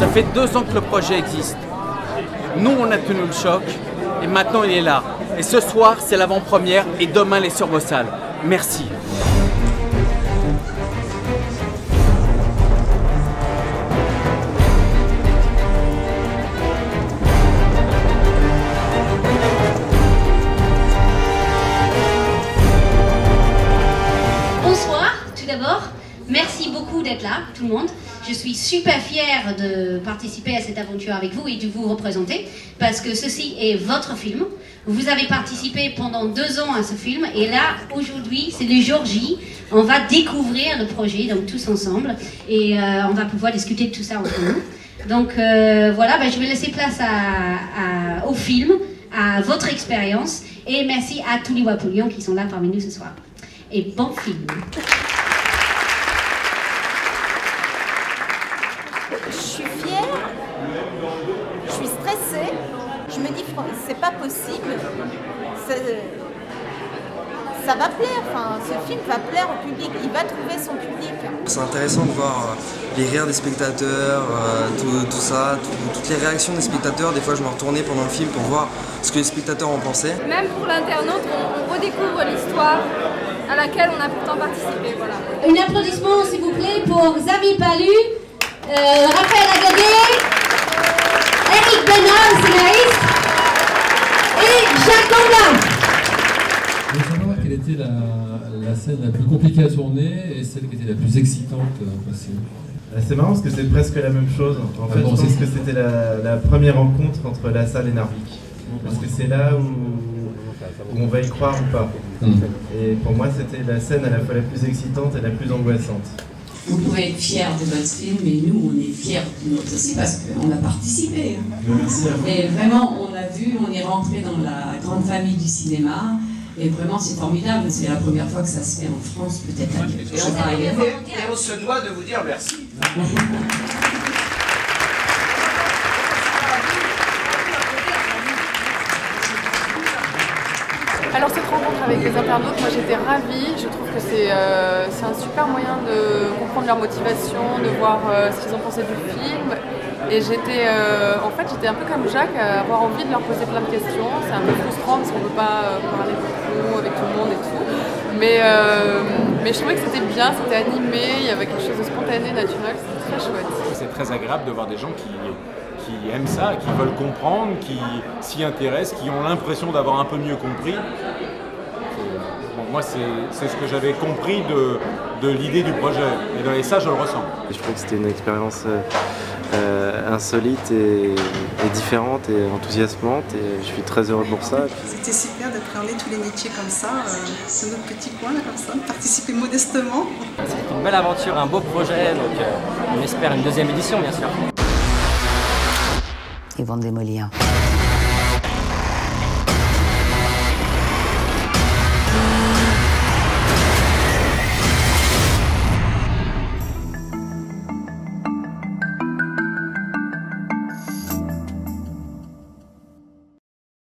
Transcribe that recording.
Ça fait 2 ans que le projet existe. Nous, on a tenu le choc et maintenant il est là. Et ce soir, c'est l'avant-première et demain, les sur vos salles. Merci. Bonsoir, tout d'abord. Merci beaucoup d'être là, tout le monde. Je suis super fière de participer à cette aventure avec vous et de vous représenter parce que ceci est votre film. Vous avez participé pendant 2 ans à ce film et là, aujourd'hui, c'est le jour J. On va découvrir le projet, donc tous ensemble, et on va pouvoir discuter de tout ça entre nous. Donc voilà, je vais laisser place au film, à votre expérience, et merci à tous les Wapoulions qui sont là parmi nous ce soir. Et bon film. Je suis fière, je suis stressée, je me dis c'est pas possible, ça va plaire, ce film va plaire au public, il va trouver son public. C'est intéressant de voir les rires des spectateurs, tout ça, toutes les réactions des spectateurs. Des fois je me retournais pendant le film pour voir ce que les spectateurs en pensaient. Même pour l'internaute, on redécouvre l'histoire à laquelle on a pourtant participé. Voilà. Un applaudissement s'il vous plaît pour Xavier Palu, Raphaël Agadé, Eric Benard, scénariste, et Jacques Anglin. Je voulais savoir quelle était la scène la plus compliquée à tourner et celle qui était la plus excitante possible. C'est marrant parce que c'est presque la même chose. En fait, je pense que c'était la première rencontre entre la salle et Narvik. Parce que c'est là où on va y croire ou pas. Et pour moi, c'était la scène à la fois la plus excitante et la plus angoissante. Vous pouvez être fiers de votre film, mais nous, on est fiers de notre aussi parce qu'on a participé. Merci à vous. Et vraiment, on a vu, on est rentré dans la grande famille du cinéma. Et vraiment, c'est formidable. C'est la première fois que ça se fait en France, peut-être à Lyon. Et on se doit de vous dire merci. Alors cette rencontre avec les internautes, moi j'étais ravie, je trouve que c'est un super moyen de comprendre leur motivation, de voir ce qu'ils ont pensé du film. Et j'étais en fait j'étais un peu comme Jacques, à avoir envie de leur poser plein de questions. C'est un peu frustrant parce qu'on ne peut pas parler beaucoup avec tout le monde et tout. Mais je trouvais que c'était bien, c'était animé, il y avait quelque chose de spontané, naturel, c'était très chouette. C'est très agréable de voir des gens qui aiment ça, qui veulent comprendre, qui s'y intéressent, qui ont l'impression d'avoir un peu mieux compris. Bon, moi, c'est ce que j'avais compris de l'idée du projet. Et ça, je le ressens. Je trouve que c'était une expérience insolite et différente et enthousiasmante. Et je suis très heureux pour ça. C'était super de parler tous les métiers comme ça, de notre petit coin, là, comme ça, de participer modestement. C'est une belle aventure, un beau projet, donc on espère une 2e édition, bien sûr. Ils vont démolir.